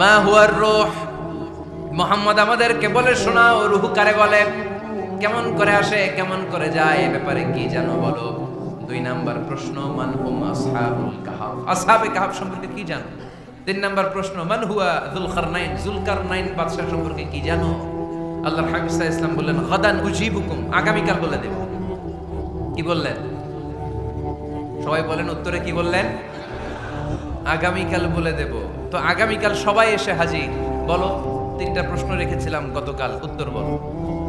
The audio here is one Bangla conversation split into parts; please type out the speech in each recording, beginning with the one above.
মা হুয়ার রূহ, মুহাম্মদ আমাদেরকে বলে শোনাও রূহ কারে বলে, কেমন করে আসে, কেমন করে যায়, এ ব্যাপারে কি জানো বলো। 2 নাম্বার প্রশ্ন, মান হুম আসহাবুল কাহফ, আসহাবে কাহফ সম্পর্কে কি জানো। 3 নাম্বার প্রশ্ন, মান হুয়া যুলকারনাইন, যুলকারনাইন বাদশা সম্পর্কে কি জানো। আল্লাহর হাবিব সাল্লাল্লাহু আলাইহি ওয়াসাল্লাম বললেন গাদান উজিবুকুম, আগামীকাল বলে দেব। কি বললেন? সবাই বলেন উত্তরে কি বললেন? আগামীকাল বলে দেব। তো আগামীকাল সবাই এসে হাজির। বলো, 3টা প্রশ্ন রেখেছিলাম গতকাল, উত্তর বলো।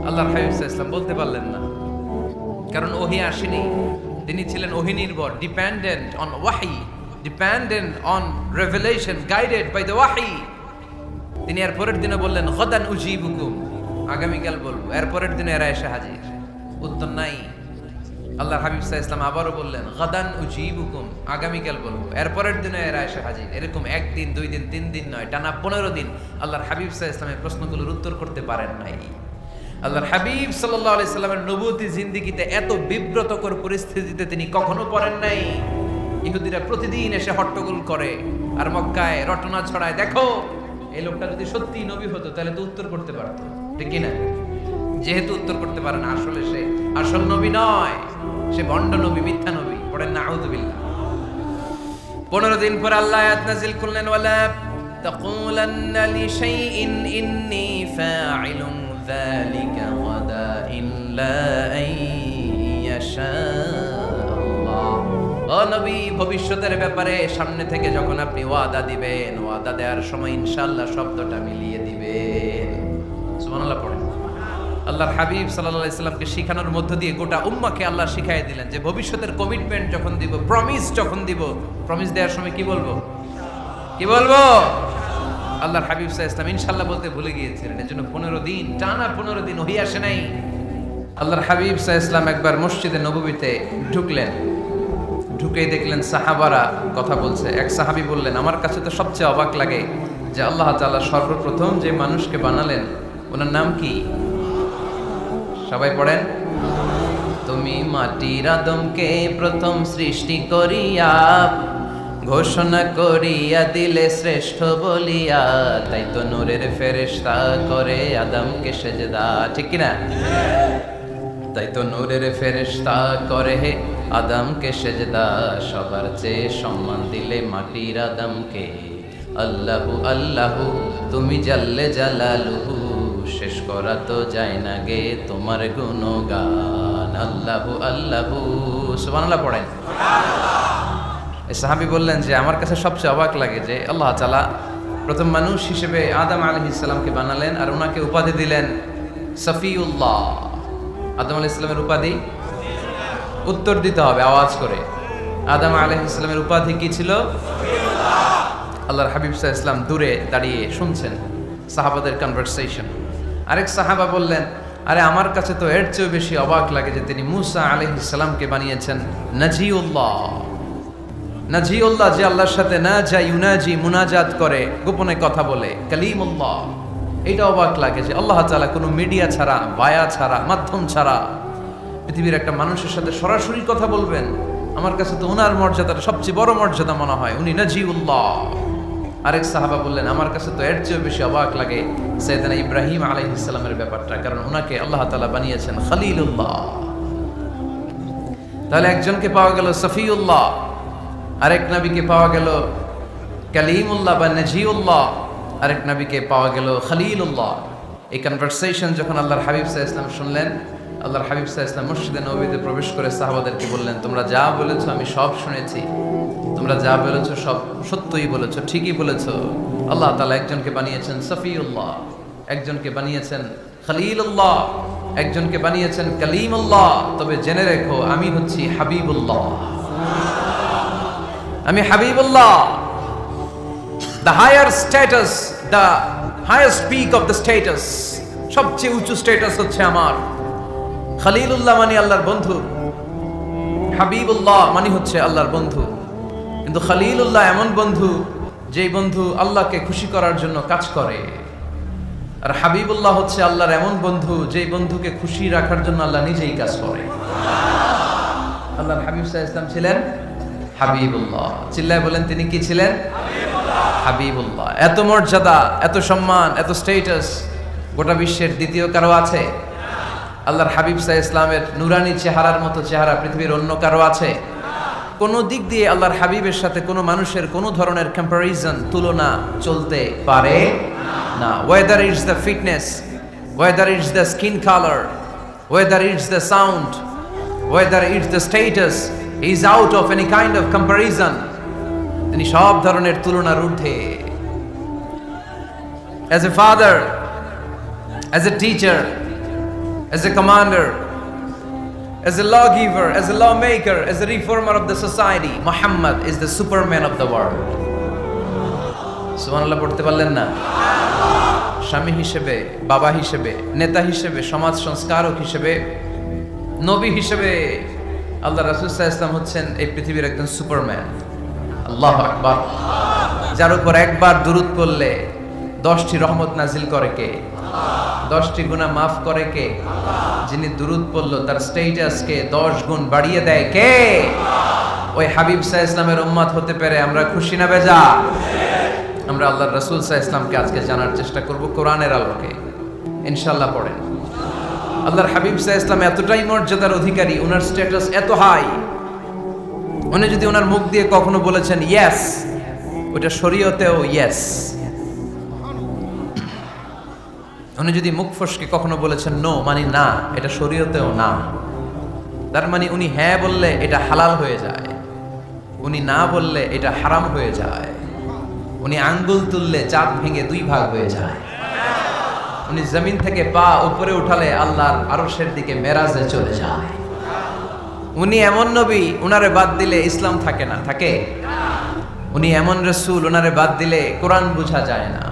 আল্লাহর হাবিব সাল্লাল্লাহু আলাইহি ওয়াসাল্লাম বলতে পারলেন না, কারণ ওহী আসেনি। তিনি ছিলেন ওহী নির্ভর, ডিপেন্ডেন্ট অন ওয়াহি, dependent on revelation, guided by the ওয়াহি। তিনি এর পরের দিনে বললেন গাদান উজিবুকুম, আগামীকাল বলবো। এর পরের দিনে এরা এসে হাজির, উত্তর নাই। আল্লাহর হাবিব সাল্লাল্লাহু আলাইহি ওয়াসাল্লাম আবারও বললেন গাদান উজিবুকুম, আগামীকাল বলবো। এর পরের দিনে এরা এসে হাজির। এরকম 1 দিন 2 দিন 3 দিন নয়, টানা 15 দিন আল্লাহর হাবিব সাল্লাল্লাহু আলাইহি ওয়াসাল্লামের প্রশ্নগুলোর উত্তর করতে পারেন নাই। আল্লাহর হাবিব সাল্লাল্লাহু আলাইহি সাল্লামের নবুয়তী জিন্দেগিতে এত বিব্রতকর পরিস্থিতিতে তিনি কখনো পড়েন নাই। ইহুদিরা প্রতিদিন এসে হট্টগোল করে আর মক্কায় রটনা ছড়ায়, দেখো এই লোকটা যদি সত্যি নবী হতো তাহলে তো উত্তর করতে পারতো, ঠিক কি না? যেহেতু উত্তর করতে পারে না, আসলে সে আসল নবী নয়, সে ভণ্ড নবী, মিথ্যা নবী। পড়েন না আউযুবিল্লাহ। 15 দিন পর আল্লাহ আয়াত নাযিল করলেন, ওয়ালা তাকুলান্না লিশাইইন ইন্নী ফাইলুন যালিকা গাদা ইল্লা আইয়াশা আল্লাহ। ও নবী, ভবিষ্যতের ব্যাপারে সামনে থেকে যখন আপনি ওয়াদা দিবেন, ওয়াদা দেওয়ার সময় ইনশাআল্লাহ শব্দটা মিলিয়ে দিবেন। সুবহানাল্লাহ পড়েন। আল্লাহর হাবিব সাল্লাল্লাহু আলাইহি সাল্লামকে শিখানোর মধ্য দিয়ে গোটা উম্মাহকে আল্লাহ শিখাই দিলেন যে ভবিষ্যতের কমিটমেন্ট যখন দিব, প্রমিস যখন দিব, প্রমিস দেওয়ার সময় কি বলবো? কি বলবো? আল্লাহর হাবিব সাল্লাল্লাহু আলাইহি সাল্লাম ইনশাআল্লাহ বলতে ভুলে গিয়েছিলেন। এজন্য 15 দিন টানা 15 দিন ওহী আসে নাই। আল্লাহর হাবিব সাল্লাল্লাহু আলাইহি সাল্লাম একবার মসজিদে নববীতে ঢুকলেন, ঢুকেই দেখলেন সাহাবারা কথা বলছে। এক সাহাবী বললেন, আমার কাছে তো সবচেয়ে অবাক লাগে যে আল্লাহ তাআলা সর্বপ্রথম যে মানুষকে বানালেন ওনার নাম কি? সবাই পড়েন। তুমি মাটির আদমকে প্রথম সৃষ্টি করিয়া ঘোষণা করিয়া দিলে শ্রেষ্ঠ বলিয়া, তাই তো নূরের ফেরেশতা করে আদমকে সেজদা, ঠিক কি না? তাই তো নূরের ফেরেশতা করে আদমকে সেজদা, সবার চেয়ে সম্মান দিলে মাটির আদমকে। আল্লাহু আল্লাহু তুমি জাল্লে জালালুহু, শেষ করা তো যায় না গে তোমার গুণগান। আল্লাহু আল্লাহু, সুবহানাল্লাহ পড়েন। এই সাহাবী বললেন যে আমার কাছে সবচেয়ে অবাক লাগে যে আল্লাহ তাআলা প্রথম মানুষ হিসেবে আদম আলাইহিস সালামকে বানালেন আর ওনাকে উপাধি দিলেন সফিউল্লাহ। আদম আলাইহিস সালামের উপাধি উত্তর দিতে হবে আওয়াজ করে। আদম আলাইহিস সালামের উপাধি কি ছিল? সফিউল্লাহ। আল্লাহর হাবিব সাল্লাল্লাহু আলাইহি ওয়াসাল্লাম দূরে দাঁড়িয়ে শুনছেন সাহাবাদের কনভারসেশন। আরেক সাহাবা বললেন, আরে আমার কাছে তো এর চেয়েও বেশি অবাক লাগে যে তিনি মূসা আলাইহিস সালামকে বানিয়েছেন নাজিউল্লাহ। নাজিউল্লাহ, যে আল্লাহর সাথে না যা ইউনাজি মুনাজাত করে, গোপনে কথা বলে, কালিমুল্লাহ। এটা অবাক লাগে যে আল্লাহ তাআলা কোনো মিডিয়া ছাড়া, বায়া ছাড়া, মাধ্যম ছাড়া পৃথিবীর একটা মানুষের সাথে সরাসরি কথা বলবেন। আমার কাছে তো ওনার মর্যাদাটা সবচেয়ে বড় মর্যাদা মনে হয়, উনি নাজিউল্লাহ। আরেক সাহাবা বললেন, আমার কাছে তো এর চেয়েও বেশি অবাক লাগে সাইয়েদনা ইব্রাহিম আলাইহিস সালামের ব্যাপারটা, কারণ ওনাকে আল্লাহ তাআলা বানিয়েছেন খলিলুল্লাহ। তাহলে একজনকে পাওয়া গেল সফিউল্লাহ, আরেক নবীকে পাওয়া গেল কালিমুল্লাহ বা নাজিউল্লাহ, আরেক নবীকে পাওয়া গেল খলিলুল্লাহ। এই কনভারসেশন যখন আল্লাহর হাবিব সাল্লাল্লাহু আলাইহি ওয়াসাল্লাম শুনলেন, আল্লাহর হাবিব সাল্লাল্লাহু আলাইহি ওয়াসাল্লাম মসজিদে নববীতে প্রবেশ করে সাহাবাদেরকে বললেন, তোমরা যা বলেছো আমি সব শুনেছি, তোমরা যা বলেছো সব সত্যই বলেছো, ঠিকই বলেছো। আল্লাহ তাআলা একজনকে বানিয়েছেন সফিউল্লাহ, একজনকে বানিয়েছেন খলিলুল্লাহ, একজনকে বানিয়েছেন কালিমুল্লাহ। তবে জেনে রেখো আমি হচ্ছি হাবিবুল্লাহ, আমি Habibullah. The higher status, the highest peak of the status, সবচেয়ে উঁচু স্ট্যাটাস হচ্ছে আমার। খলিলুল্লাহ মানে আল্লাহর বন্ধু, হাবিবুল্লাহ মানে হচ্ছে আল্লাহর বন্ধু। কিন্তু খলিলুল্লাহ এমন বন্ধু যেই বন্ধু আল্লাহকে খুশি করার জন্য কাজ করে, আর হাবিবুল্লাহ হচ্ছে আল্লাহর এমন বন্ধু যেই বন্ধুকে খুশি রাখার জন্য আল্লাহ নিজেই কাজ করে। আল্লাহর হাবিব সাল্লাল্লাহু আলাইহি ওয়াসাল্লাম ছিলেন হাবিবুল্লাহ। চিল্লায় বলেন তিনি কি ছিলেন? হাবিবুল্লাহ। হাবিবুল্লাহ। এত মর্যাদা, এত সম্মান, এত স্ট্যাটাস গোটা বিশ্বের দ্বিতীয় কারো আছে? আল্লাহর হাবিব সাল্লাল্লাহু আলাইহি ইসলামের নুরানি চেহারার মতো চেহারা পৃথিবীর অন্য কারো আছে? কোন দিক দিয়ে আল্লাহর হাবিবের সাথে কোনো মানুষের কোনো ধরনের কম্প্যারিজন, তুলনা চলতে পারে না। Whether it's the fitness, whether it's the skin colour, whether it's the sound, whether it's the status, is out of any kind of comparison. তিনি সব ধরনের তুলনার ঊর্ধ্বে। As a father, as a teacher, as a commander, as a lawgiver, as a lawmaker, as a reformer of the society, Muhammad is the superman of the world. সুবহানাল্লাহ পড়তে পারলেন না? স্বামী হিসেবে, বাবা হিসেবে, নেতা হিসেবে, সমাজ সংস্কারক হিসেবে, নবী হিসেবে আল্লাহ রাসূল সাল্লাল্লাহু আলাইহি ওয়াসাল্লাম হচ্ছেন এই পৃথিবীর একজন সুপারম্যান। আল্লাহু আকবার। যার উপর একবার দুরূদ পড়লে 10টি রহমত নাজিল করে কে? 10টি গুনাহ মাফ করে কে? যিনি দুরূদ পড়লো তার স্ট্যাটাসকে 10 গুণ বাড়িয়ে দেয় কে? ওই হাবিব সাল্লাল্লাহু আলাইহি ওয়াসাল্লামের উম্মত হতে পেরে আমরা খুশি না বেজা? আমরা আল্লাহর রাসূল সাল্লাল্লাহু আলাইহি ওয়াসাল্লামকে আজকে জানার চেষ্টা করব কোরআনের আলোকে। ইনশাআল্লাহ পড়েন। আল্লাহর হাবিব সাল্লাল্লাহু আলাইহি ওয়াসাল্লাম এতটাই মর্যাদার অধিকারী, ওনার স্ট্যাটাস এত হাই, উনি যদি ওনার মুখ দিয়ে কখনো বলেছেন ইয়েস, ওটা শরীয়তেও ইয়েস। উনি যদি মুখ ফসকে কখনো বলেছেন নো, মানে না, এটা শরীয়তেও না। তার মানে উনি হ্যাঁ বললে এটা হালাল হয়ে যায়, উনি না বললে এটা হারাম হয়ে যায়। উনি আঙ্গুল তুললে চাঁদ ভেঙে 2 ভাগ হয়ে যায়। উনি জমিন থেকে পা উপরে উঠালে আল্লাহর আরশের দিকে মেরাজে চলে যায়। উনি এমন নবী, উনারে বাদ দিলে ইসলাম থাকে না, থাকে? উনি এমন রাসূল, উনারে বাদ দিলে কোরআন বোঝা যায় না,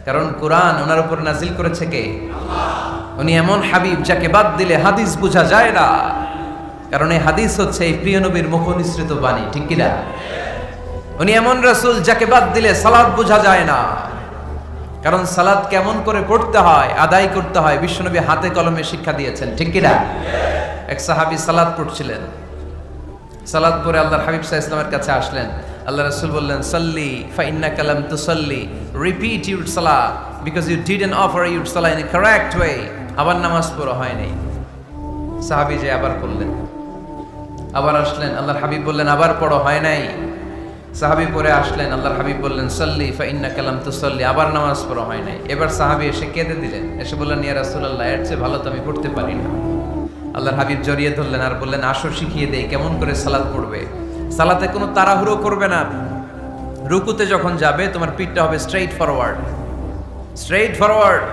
কারণ কোরআন ওনার উপর নাজিল করেছে কে? আল্লাহ। উনি এমন হাবিব যাকে বাদ দিলে হাদিস বোঝা যায় না, কারণ এই হাদিস হচ্ছে এই প্রিয় নবীর মুখনিসৃত বাণী, ঠিক কি না? উনি এমন রাসূল যাকে বাদ দিলে সালাত বোঝা যায় না, কারণ সালাত কেমন করে পড়তে হয়, আদায় করতে হয় বিশ্বনবী হাতে কলমে শিক্ষা দিয়েছেন, ঠিক কি না? এক সাহাবী সালাত পড়ছিলেন, সালাত পড়ে আল্লাহর হাবিব সাল্লাল্লাহু আলাইহি ওয়াসাল্লামের কাছে আসলেন। আল্লাহ রাসূল বললেন, সাল্লি ফা ইন্নাকা লাম তুসাল্লি, রিপিট ইউর সালাহ because you didn't offer your সালাহ ইন এ কারেক্ট ওয়ে। আবার নামাজ পড়া হয় নাই। সাহাবী যে আবার পড়লেন, আবার আসলেন, আল্লাহর হাবিব বললেন আবার পড়া হয় নাই। সাহাবী পরে আসলেন, আল্লাহর হাবিব বললেন সাল্লি ফা ইন্নাকা লাম তুসাল্লি, আবার নামাজ পড়া হয় নাই। এবার সাহাবী এসে কেঁদে দিলেন, এসে বললেন ইয়া রাসূলুল্লাহ, এর চেয়ে ভালো তো আমি পড়তে পারি না। আল্লাহর হাবিব জড়িয়ে ধরলেন আর বললেন আসো শিখিয়ে দেই কেমন করে সালাত পড়বে। সালাতে কোনো তাড়াহুড়ো করবে না। রুকুতে যখন যাবে তোমার পিঠটা হবে স্ট্রেইট ফরওয়ার্ড, স্ট্রেইট ফরওয়ার্ড।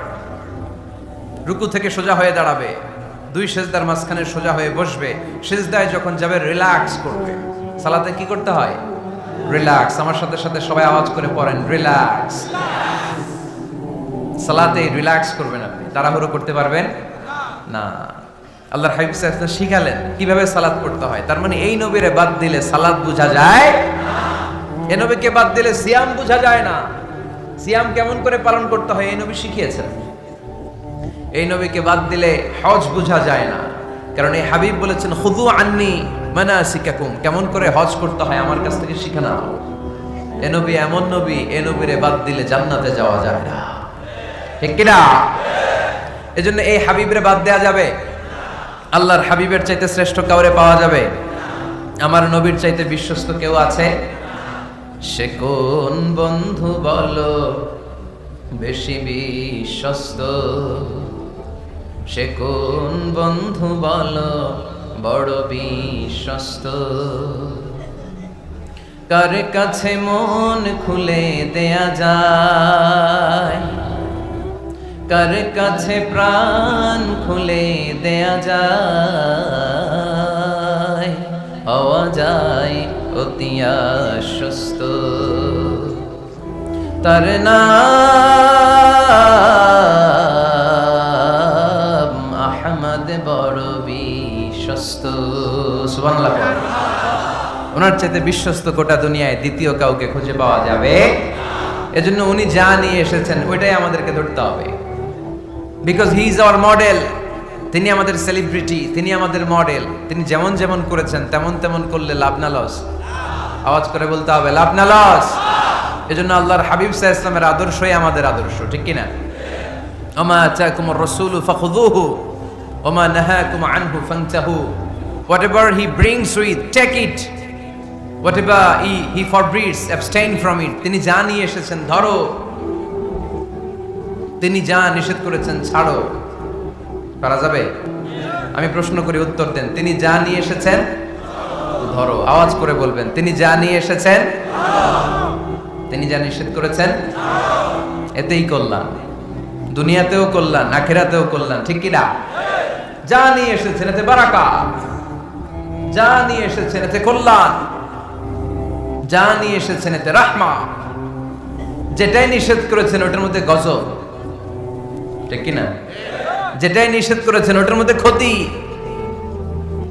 রুকু থেকে সোজা হয়ে দাঁড়াবে, 2 সিজদার মাঝখানে সোজা হয়ে বসবে। সিজদায় যখন যাবে রিল্যাক্স করবে। সালাতে কি করতে হয়? রিল্যাক্স। আমার সাথে সাথে সবাই আওয়াজ করে পড়েন রিল্যাক্স। সালাতে রিল্যাক্স করবেন আপনি, তাড়াহুড়ো করতে পারবেন না। আল্লাহর হাবিব সাল্লাল্লাহু আলাইহি ওয়াসাল্লাম শিখালেন কিভাবে সালাত পড়তে হয়। তার মানে এই নবীরে বাদ দিলে সালাত বোঝা যায় না, এই নবীকে বাদ দিলে সিয়াম বোঝা যায় না। সিয়াম কেমন করে পালন করতে হয় এই নবী শিখিয়েছেন। এই নবীকে বাদ দিলে হজ বোঝা যায় না, কারণ এই হাবিব বলেছেন খুযু আন্নী মানাসিকাকুম, কেমন করে হজ করতে হয় আমার কাছ থেকে শিখে নাও। এই নবী এমন নবী, এই নবীরে বাদ দিলে জান্নাতে যাওয়া যায় না, ঠিক কি না? এজন্য এই হাবিবরে বাদ দেয়া যাবে? আল্লাহর হাবিবের চাইতে শ্রেষ্ঠ কাউরে পাওয়া যাবে? আমার নবীর চাইতে বিশ্বস্ত কেউ আছে? সে কোন বন্ধু বলো বেশি বিশ্বস্ত, সে কোন বন্ধু বলো বড় বিশ্বস্ত, কার কাছে মন খুলে দেয়া যায়, কার কাছে প্রাণ খুলে দেয়া যায়, হওয়া যায় অতি আশ্বস্ত। তার নাম আহমদ বড় বিশ্বস্ত। সুবহানাল্লাহ। ওনার চাইতে বিশ্বস্ত গোটা দুনিয়ায় দ্বিতীয় কাউকে খুঁজে পাওয়া যাবে? এজন্য উনি যা নিয়ে এসেছেন ওইটাই আমাদেরকে ধরতে হবে, because he is our model. তিনি আমাদের সেলিব্রিটি, তিনি আমাদের মডেল। তিনি যেমন যেমন করেছেন তেমন তেমন করলে লাভ না লস? আওয়াজ করে বলতে হবে লাভ না লস? এজন্য আল্লাহর হাবিব সাল্লাল্লাহু আলাইহি ওয়াসাল্লামের আদর্শই আমাদের আদর্শ, ঠিক কি না? ওমা আতাকুমুর রাসূলু ফাখুযুহু ওমা নাহাকুম আনহু ফান্তাহু। Whatever he brings with, take it. Whatever he forbids, abstain from it. তিনি যা নিয়ে এসেছেন ধরো, তিনি যা নিষেধ করেছেন ছাড়ো। পারা যাবে? আমি প্রশ্ন করি, উত্তর দেন। তিনি যা নিয়ে এসেছেন ধরো। আওয়াজ করে বলবেন, তিনি যা নিয়ে এসেছেন, তিনি যা নিষেধ করেছেন এতেই কল্যাণ, দুনিয়াতেও কল্যাণ, আখিরাতেও কল্যাণ, ঠিক কি না? যা নিয়ে এসেছেন এতে বারাকাত, যা নিয়ে এসেছেন এতে কল্যাণ, যা নিয়ে এসেছেন এতে রাহমা, যেটাই নিষেধ করেছেন ওটার মধ্যে গজব, ঠিক কি না? যেটাই নিষেধ করেছেন ওটার মধ্যে ক্ষতি,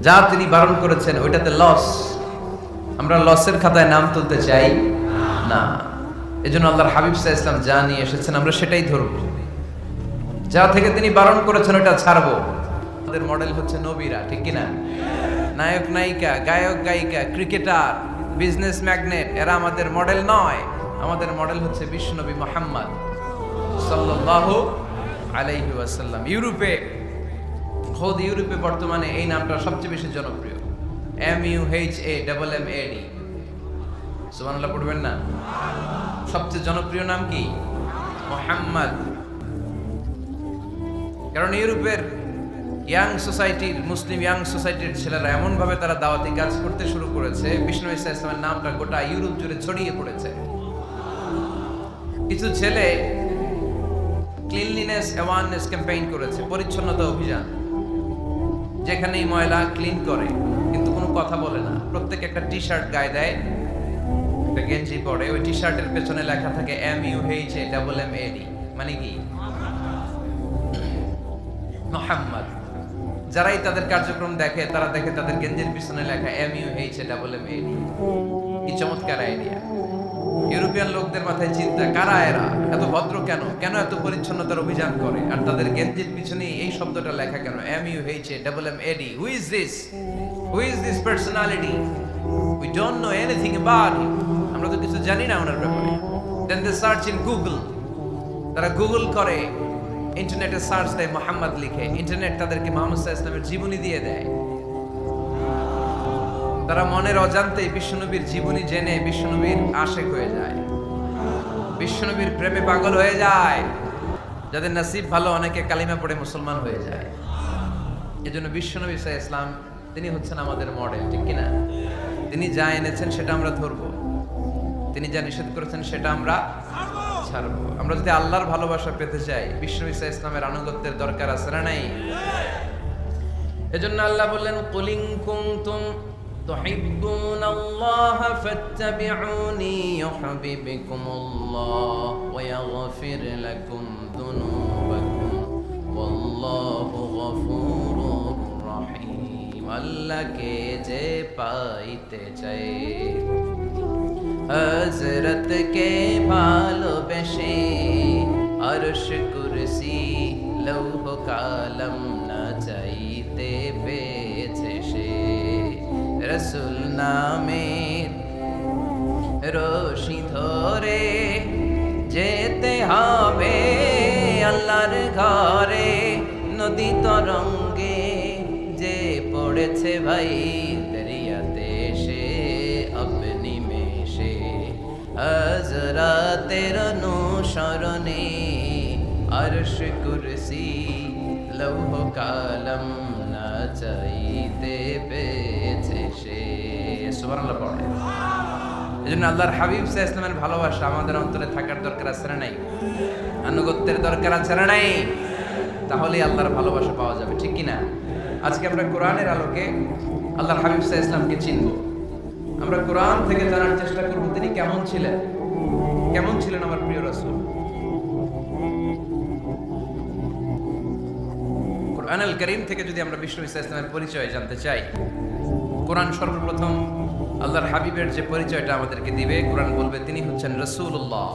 যা তিনি বারণ করেছেন ওইটাতে লস। আমরা লসের খাতায় নাম তুলতে চাই না। এজন্য আল্লাহর হাবিব সাল্লাল্লাহু আলাইহি ওয়াসাল্লাম যা নিয়ে এসেছেন আমরা সেটাই ধরব, যা থেকে তিনি বারণ করেছেন ওটা ছাড়বো। আমাদের মডেল হচ্ছে নবীরা, ঠিক কি না? নায়ক নায়িকা, গায়ক গায়িকা, ক্রিকেটার, বিজনেস ম্যাগনেট, এরা আমাদের মডেল নয়। আমাদের মডেল হচ্ছে বিশ্বনবী মুহাম্মদ সাল্লাল্লাহু আলাইহি ওয়াসাল্লাম। ইউরোপে বর্তমানে এই নামটা সবচেয়ে বেশি জনপ্রিয়, MUHAMMAD। সুবহানাল্লাহ পড়বেন না? সবচেয়ে জনপ্রিয় নাম কি? মুহাম্মদ। কারণ ইউরোপের ইয়াং সোসাইটির, মুসলিম ইয়াং সোসাইটির ছেলেরা এমন ভাবে তারা দাওয়াতি কাজ করতে শুরু করেছে, বিষ্ণু ইসা ইসলামের নামটা গোটা ইউরোপ জুড়ে ছড়িয়ে পড়েছে। কিছু ছেলে ক্লিনলিনেস অ্যাওয়ারনেস ক্যাম্পেইন করেছে, পরিচ্ছন্নতা অভিযান, যেখানেই ময়লা ক্লিন করে, কিন্তু কোনো কথা বলে না। প্রত্যেক একটা টি শার্ট গায়ে দেয়, একটা গেঞ্জি পরে, ওই টি শার্টের পেছনে লেখা থাকে MUHAMMAD, মানে কি? মুহাম্মদ। যারাই তাদের কার্যক্রম দেখে তারা দেখে তাদের গেঞ্জির পিছনে লেখা MUHAMMAD। কি চমৎকার আইডিয়া! ইউরোপিয়ান লোকদের মাথায় চিন্তা, কারা এরা, এত ভদ্র কেন, কেন এত পরিচ্ছন্নতার অভিযান করে, আর তাদের গেঞ্জির পিছনে এই শব্দটা লেখা কেন, MUHAMMAD? Who is this? Who is this personality? We don't know anything about him. আমরা তো কিছু জানি না ওনার ব্যাপারে। Then they search in Google. তারা গুগল করে, ইন্টারনেটে সার্চ দেয়, মুহাম্মদ লিখে, ইন্টারনেট তাদেরকে মুহাম্মদ সাল্লাল্লাহু আলাইহি ওয়াসাল্লামের জীবনী দিয়ে দেয়। তারা মনের অজান্তেই বিশ্বনবীর জীবনী জেনে বিশ্বনবীর আশেক হয়ে যায়, বিশ্বনবীর প্রেমে পাগল হয়ে যায়। যাদের নসিব ভালো, অনেকে কালিমা পড়ে মুসলমান হয়ে যায়। এজন্য বিশ্বনবী সাল্লাল্লাহু আলাইহি ওয়াসাল্লাম তিনি হচ্ছেন আমাদের মডেল, ঠিক কি না? তিনি যা এনেছেন সেটা আমরা ধরবো, তিনি যা নিষেধ করেছেন সেটা আমরা ছাড়বো। আমরা যদি আল্লাহর ভালোবাসা পেতে চাই, বিশ্বনবী সাল্লাল্লাহু আলাইহি ওয়াসাল্লামের আনুগত্যের দরকার আছে না নাই? এজন্য আল্লাহ বললেন, কুল ইন কুনতুম তুহিব্বুনাল্লাহা ফাত্তাবিউনি ইউহিব্বুকুমুল্লাহ ওয়া ইয়াগফির লাকুম যুনুবাকুম ওয়াল্লাহু গফুরুর রহিম। আল্লাহকে যে পাইতে চায়, হযরত কে ভালোবেসে, আরশ কুরসি লৌহ কালাম না চাইতে পেয়েছে সে। রাসূল নামের রশি ধরে যেতে হবে আল্লাহর ঘরে। নদী তরঙ্গে যে পড়েছে ভাই দরিয়াতে সে আপনি মেশে। হযরতের অনুসরণে আরশ কুরসি লৌহ কালাম না চাইতে পেয়েছে সে। সুবহানাল্লাহ পড়ে। এজন্য আল্লাহর হাবিব সাল্লাল্লাহু আলাইহি ওয়াসাল্লামের ভালোবাসা আমাদের অন্তরে থাকার দরকার আছে না নাই? আনুগত্যের দরকার আছে না নাই? তাহলেই আল্লাহর ভালোবাসা পাওয়া যাবে, ঠিক কি না? আজকে আমরা কোরআনের আলোকে আল্লাহর হাবিব সাল্লাল্লাহু আলাইহি ওয়াসাল্লামকে চিনব। আমরা কোরআন থেকে জানার চেষ্টা করব তিনি কেমন ছিলেন, কেমন ছিলেন আমার প্রিয় রাসূল। কোরআনুল কারীম থেকে যদি আমরা বিষ্ণু ইসলামের পরিচয় জানতে চাই, কোরআন সর্বপ্রথম আল্লাহর হাবিবের যে পরিচয়টা আমাদেরকে দিবে, কোরআন বলবে তিনি হচ্ছেন রাসূলুল্লাহ।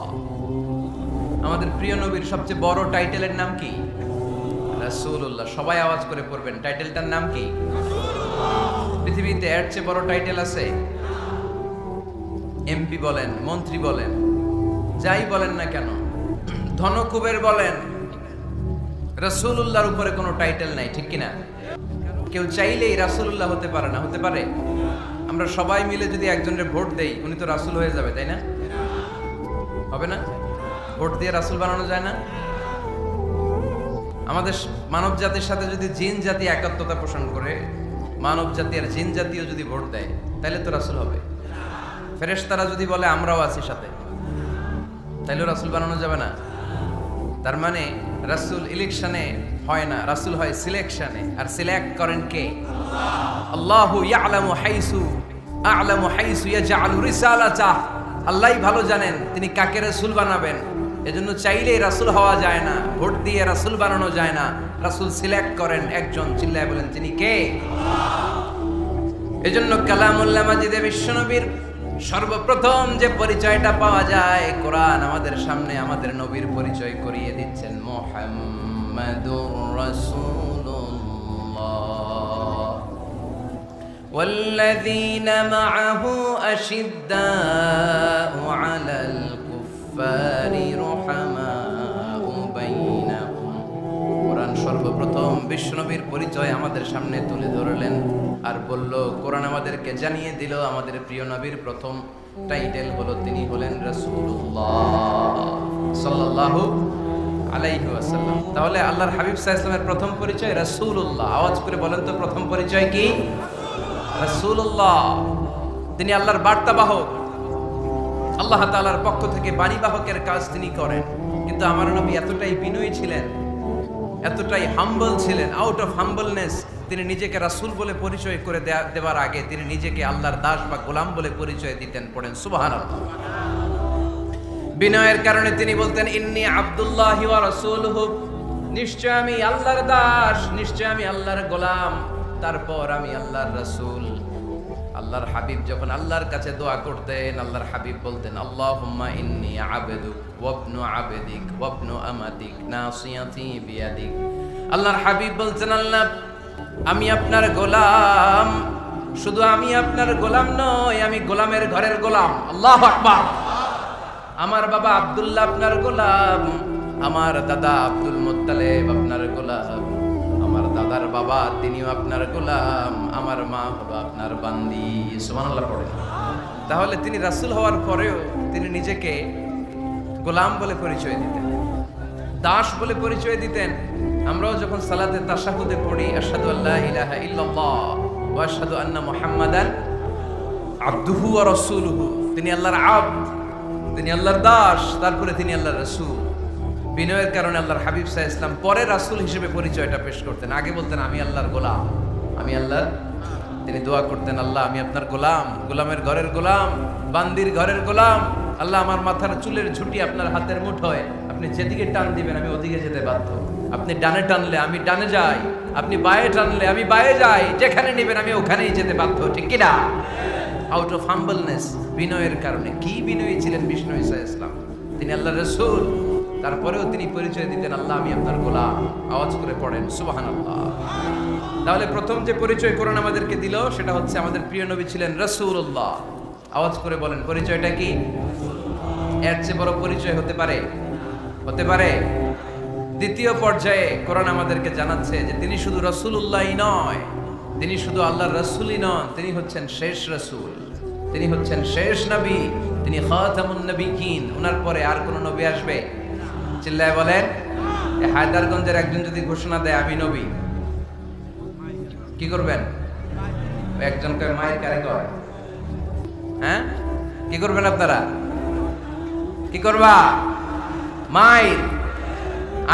আমাদের প্রিয় নবীর সবচেয়ে বড় টাইটেলের নাম কি? রাসূলুল্লাহ। সবাই আওয়াজ করে পড়বেন, টাইটেলটার নাম কি? পৃথিবীতে এর চেয়ে বড় টাইটেল আছে? এমপি বলেন, মন্ত্রী বলেন, যাই বলেন না কেন, ধনকুবের বলেন, রাসূলুল্লাহর উপরে কোনো টাইটেল নাই, ঠিক কিনা? কেউ চাইলেই রাসূলুল্লাহ হতে পারে না, হতে পারে? আমরা সবাই মিলে যদি একজনের ভোট দেই, উনি তো রাসূল হয়ে যাবে, তাই না? হবে না? ভোট দিয়ে রাসূল বানানো যায় না? আমাদের মানব জাতির সাথে যদি জিন জাতি একাত্মতা পোষণ করে, মানব জাতি আর জিন জাতিও যদি ভোট দেয়, তাহলে তো রাসূল হবে। ফেরেশতারা যদি বলে আমরাও আছি সাথে, তাহলেও রাসূল বানানো যাবে না। তার মানে রাসূল ইলেকশনে হয় না, রাসূল হয় সিলেকশনে। আর সিলেক্ট করেন কে? আল্লাহু ইয়ালামু হাইসু ইয়াজআলু রিসালাতাহ। আল্লাহই ভালো জানেন তিনি কাকে রাসূল বানাবেন। এজন্য চাইলেই রাসূল হওয়া যায় না, ভোট দিয়ে রাসূল বানানো যায় না। রাসূল সিলেক্ট করেন একজন, চিল্লায় বলেন তিনি কে? এজন্য কালামুল্লাহ মাজিদে বিশ্বনবীর সর্বপ্রথম যে পরিচয়টা পাওয়া যায়, কোরআন আমাদের সামনে আমাদের নবীর পরিচয় করিয়ে দিচ্ছেন, মুহাম্মাদুর রাসূলুল্লাহ ওয়াল্লাযীনা মাআহু আশিদ্দাউ আলাল কুফফারি রুহামাউ বাইনাহুম। কোরআন সর্বপ্রথম বিশ্বনবীর পরিচয় আমাদের সামনে তুলে ধরলেন আর বলল, কোরআন আমাদেরকে জানিয়ে দিল আমাদের প্রিয় নবীর প্রথম টাইটেল হলো, তিনি হলেন রাসূলুল্লাহ সাল্লাল্লাহু আলাইহি ওয়াসাল্লাম। তাহলে আল্লাহর হাবিব সাল্লাল্লাহু আলাইহি ওয়াসাল্লামের প্রথম পরিচয় রাসূলুল্লাহ। আওয়াজ করে বলেন তো, প্রথম পরিচয় কি? রাসূলুল্লাহ। তিনি আল্লাহর বার্তাবাহক, আল্লাহ তাআলার পক্ষ থেকে বাণীবাহকের কাজ তিনি করেন। কিন্তু আমার নবী এতটাই বিনয়ী ছিলেন, এতটাই হাম্বল ছিলেন, আউট অফ হাম্বলনেস তিনি নিজেকে রাসূল বলে পরিচয় করে দেওয়ার আগে তিনি নিজেকে আল্লাহর দাস বা গোলাম বলে পরিচয় দিতেন। পড়েন সুবহানাল্লাহ। বিনয়ের কারণে তিনি বলতেন, ইন্নী আব্দুল্লাহি ওয়া রাসূলুহু, নিশ্চয় আমি আল্লাহর দাস, নিশ্চয় আমি আল্লাহর গোলাম, তারপর আমি আল্লাহর রাসূল। আল্লাহর হাবিব যখন আল্লাহর কাছে দোয়া করতেন, আল্লাহর হাবিব বলতেন, আল্লাহুম্মা ইন্নী আবদুক ওয়া ইবনু আবদিক ওয়া ইবনু আমাতিক নাসিয়াতি বিয়াদিক। আল্লাহর হাবিব বলতেন, আল্লাহ আমি আপনার গোলাম, শুধু আমি আপনার গোলাম নই, আমি গোলামের ঘরের গোলাম। আল্লাহু আকবার। আমার বাবা আব্দুল্লাহ আপনার গোলাম, আমার দাদা আব্দুল মুত্তালিব আপনার গোলাম, আমার দাদার বাবা তিনিও আপনার গোলাম, আমার মা হলো আপনার বান্দি। সুবহানাল্লাহ পড়েন। তাহলে তিনি রাসূল হওয়ার পরেও তিনি নিজেকে গোলাম বলে পরিচয় দিতেন, দাস বলে পরিচয় দিতেন। আমরাও যখন সালাতে তাশাহুদে পড়ি, আশহাদু আল্লা ইলাহা ইল্লাল্লাহ ওয়া আশহাদু আন্না মুহাম্মাদান আবদুহু ওয়া রাসূলুহু, তিনি আল্লাহর আবদ, তিনি আল্লাহর দাস, তারপরে তিনি আল্লাহর রাসূল। বিনয়ের কারণে আল্লাহর হাবিব সাল্লাল্লাহু আলাইহি ওয়াসাল্লাম পরে রাসূল হিসেবে পরিচয়টা পেশ করতেন। আগে বলতেন আমি আল্লাহর গোলাম, আমি আল্লাহর। তিনি দোয়া করতেন, আল্লাহ আমি আপনার গোলাম, গোলামের ঘরের গোলাম, বান্দির ঘরের গোলাম। আল্লাহ আমার মাথার চুলের ঝুঁটি আপনার হাতের মুঠোয়, আপনি যেদিকে টান দিবেন আমি ওদিকে যেতে বাধ্য। আপনি ডানে টানলে আমি ডানে যাই, আপনি বায়ে টানলে আমি বায়ে যাই, যেখানে নেবেন আমি ওখানেই যেতে বাধ্য, ঠিক কি না? আউট অফ হাম্বলনেস, বিনয়ের কারণে। কি বিনয়ী ছিলেন বিষ্ণু ঈসা ইসলাম, তিনি আল্লাহর রাসূল, তারপরেও তিনি পরিচয় দিতেন, আল্লাহ আমি আপনার গোলাম। আওয়াজ করে পড়েন সুবহানাল্লাহ। তাহলে প্রথম যে পরিচয় কোরআন আমাদেরকে দিল সেটা হচ্ছে আমাদের প্রিয় নবী ছিলেন রাসূলুল্লাহ। আওয়াজ করে বলেন পরিচয়টা কি? এর চেয়ে বড় পরিচয় হতে পারে? হতে পারে? দ্বিতীয় পর্যায়ে কোরআন আমাদেরকে জানাচ্ছে যে তিনি শুধু রাসূলুল্লাহই নয়, তিনি শুধু আল্লাহর রাসূলই নন, তিনি হচ্ছেন শেষ রাসূল, তিনি হচ্ছেন শেষ নবী, তিনি খাতামুন নবিয়্যিন। ওনার পরে আর কোন নবী আসবে? চিল্লায় বলেন। হায়দারগঞ্জের একজন যদি ঘোষণা দেয় আমি নবী, কি করবেন? একজন কয় মায়ের কারে কয়, হ্যাঁ কি করবেন আপনারা? কি করবা? মায়ের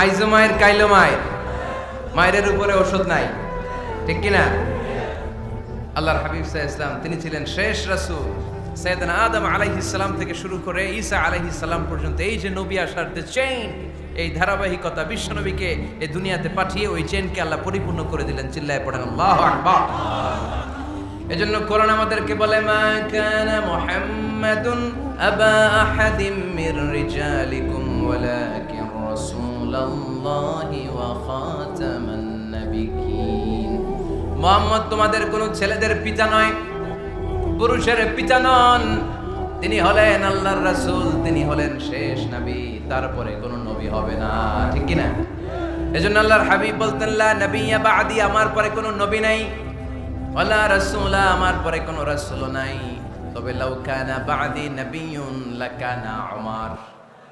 আইজো মায়ের কাইলো মায়ের, মায়ের উপরে ওষুধ নাই, ঠিক কিনা? আল্লাহর হাবিব সাল্লাল্লাহু আলাইহি ওয়াসাল্লাম তিনি ছিলেন শেষ রাসূল। সাইয়েদনা আদম আলাইহিস সালাম থেকে শুরু করে ঈসা আলাইহিস সালাম পর্যন্ত এই যে নবী আসার যে চেইন, এই ধারাবাহিকতা, বিশ্ব নবীকে এই দুনিয়াতে পাঠিয়ে ওই চেইনকে আল্লাহ পরিপূর্ণ করে দিলেন। চিল্লায়ে পড়েন আল্লাহু আকবার। এজন্য কোরআন আমাদেরকে বলে, মা কানা মুহাম্মাদুন আবা আহাদিম মির রিজালিকুম ওয়ালাকিন রাসূলুল্লাহি ওয়া খাতামান নাবিয়্যিন। মুহাম্মদ তোমাদের কোন ছেলেদের পিতা নয়, পুরুষের পিতা নন, তিনি হলেন আল্লাহর রাসূল, তিনি হলেন শেষ নবী, তারপরে কোনো নবী হবে না, ঠিক কি না? এজন্য আল্লাহর হাবিব বলতেন লা নবিয়্যা বা'দি, আমার পরে কোনো নবী নাই, ওয়ালা রাসূলা, আমার পরে কোনো রাসূলও নাই। তবে লাউ কানা বা'দি নবিয়্যুন লাকানা উমর,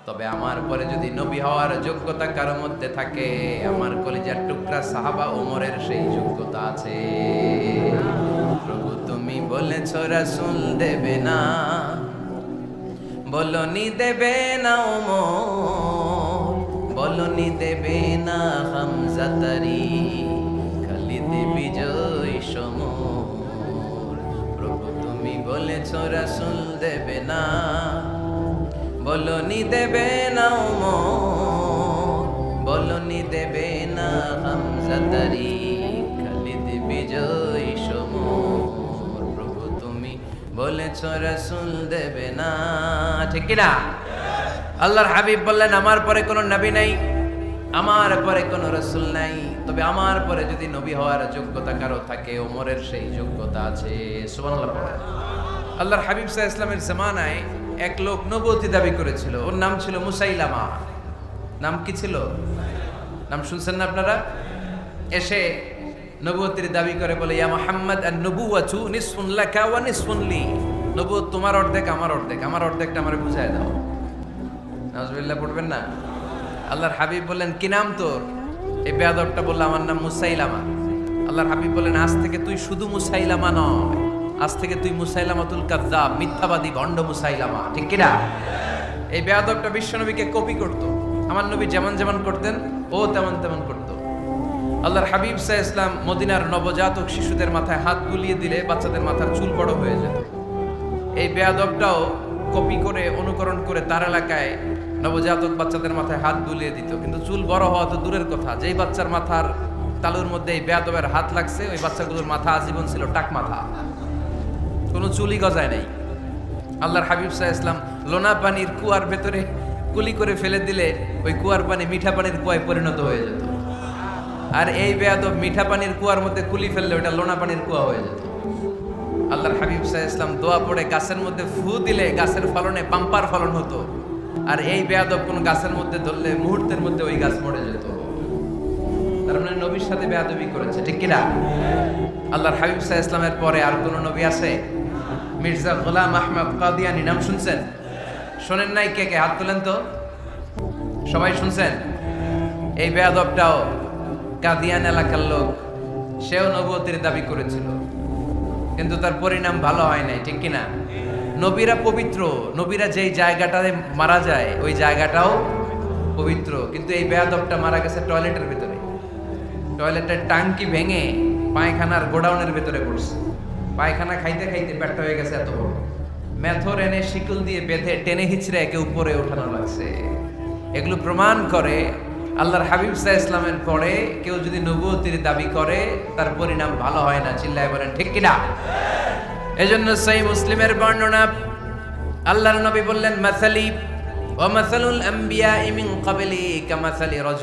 তবে আমার পরে যদি নবী হওয়ার যোগ্যতা কারো মধ্যে থাকে, আমার কলিজার টুকরা সাহাবা ওমরের সেই যোগ্যতা আছে। প্রভু তুমি বলেছো রাসূল দেবে না, বলনি দেবে না ওমর, বলনি দেবে না হামজা তারি, খালিদ বিজয় সমর। প্রভু তুমি বলেছো রাসূল দেবে না, বলনি দেবে না ওমর, বলনি দেবে না হামজা তারি, খালিদ বিজয় সমর। প্রভু তুমি বলেছো রাসূল দেবে না, ঠিক কি না? আল্লাহর হাবিব বললেন আমার পরে কোনো নবী নাই, আমার পরে কোনো রাসূল নাই, তবে আমার পরে যদি নবী হওয়ার যোগ্যতা কারো থাকে, ওমরের সেই যোগ্যতা আছে। সুবহানাল্লাহ পড়েন। আল্লাহর হাবিব সাল্লাল্লাহু আলাইহি ওয়াসাল্লামের জামানায় এক লোক নবুয়তি দাবি করেছিল, ওর নাম ছিল মুসাইলামা। নাম কি ছিল? নাম শুনছেন না আপনারা? এসে নবুয়তির দাবি করে বলে, ইয়া মুহাম্মদ আন-নবুওয়াতু নিসফুন লাকা ওয়া নিসফুন লি, নবুয়ত তোমার অর্ধেক আমার অর্ধেক, আমার অর্ধেকটা আমারে বুঝায় দাও। নাউজুবিল্লাহ পড়বেন না? আল্লাহর হাবিব বললেন কি নাম তোর? এই বেয়াদবটা বলল আমার নাম মুসাইলামা। আল্লাহর হাবিব বললেন আজ থেকে তুই শুধু মুসাইলামা নয়, আজ থেকে তুই মুসাইলামাতুল কাযযাব, মিথ্যাবাদী ভণ্ড মুসাইলামা, ঠিক কি না? এই বেয়াদবটা বিশ্বনবীকে কপি করত, আমার নবী যেমন যেমন করতেন ও তেমন তেমন করত। আল্লাহর হাবিব সাল্লাল্লাহু আলাইহি ওয়াসাল্লাম মদিনার নবজাতক শিশুদের মাথায় হাত বুলিয়ে দিলে বাচ্চাদের মাথার চুল বড় হয়ে যেত। এই বেয়াদবটাও কপি করে অনুকরণ করে তার এলাকায় নবজাতক বাচ্চাদের মাথায় হাত বুলিয়ে দিত, কিন্তু চুল বড় হওয়া তো দূরের কথা, যেই বাচ্চার মাথার তালুর মধ্যে এই বেয়াদবের হাত লাগছে ওই বাচ্চাগুলোর মাথা আজীবন ছিল টাক মাথা, কোনো চুলই গজায় নাই। আল্লাহর হাবিব সাল্লাল্লাহু আলাইহি ওয়াসাল্লাম লোনা পানির কুয়ার ভেতরে কুলি করে ফেলে দিলে ওই কুয়ার পানি মিঠা পানির কুয়ায় পরিণত হয়ে যেত, আর এই বেয়াদব মিঠা পানির কুয়ার মধ্যে কুলি ফেললে ওটা লোনা পানির কুয়া হয়ে যেত। আল্লাহর হাবিব সাল্লাল্লাহু আলাইহি ওয়াসাল্লাম দোয়া পড়ে গাছের মধ্যে ফু দিলে গাছের ফলনে বাম্পার ফলন হতো, আর এই বেয়াদব কোন গাছের মধ্যে ধরলে মুহূর্তের মধ্যে ওই গাছ মরে যেত। তার মানে নবীর সাথে বেয়াদবি করেছে, ঠিক কি না? আল্লাহর হাবিব সাল্লাল্লাহু আলাইহি ওয়াসাল্লামের পরে আর কোন নবী আছে? মির্জা গোলাম আহমদ কাদিয়ানী নাম শুনছেন? শোনেন নাই? কে কে হাত তোলেন তো, সবাই শুনছেন? এই বেয়াদবটাও কাদিয়ান এলাকার লোক, সেও নবুয়তির দাবি করেছিল, কিন্তু তার পরিণাম ভালো হয় নাই, ঠিক কি না? নবীরা পবিত্র, নবীরা যেই জায়গাটাতে মারা যায় ওই জায়গাটাও পবিত্র, কিন্তু এই বেয়াদবটা মারা গেছে টয়লেটের ভিতরে, টয়লেটের টাঙ্কি ভেঙে পায়খানার গোডাউনের ভিতরে পড়ছে, পায়খানা খাইতে খাইতে পেটটা হয়ে গেছে এত বড়, মেথর এনে শিকল দিয়ে বেঁধে টেনে হিচড়ে একে উপরে ওঠানো লাগছে। এগুলো প্রমাণ করে আল্লাহর হাবিব সাল্লাল্লাহু আলাইহি ওয়াসাল্লামের পরে কেউ যদি নবুয়তির দাবি করে তার পরিণাম ভালো হয় না, চিল্লায় বলেন ঠিক কিনা? এজন্য সহিহ মুসলিমের বর্ণনা, আল্লাহর নবী বললেন মাসালি ওয়া মাসালুল আমবিয়া মিন ক্বাবলি কামাসালি রাজুল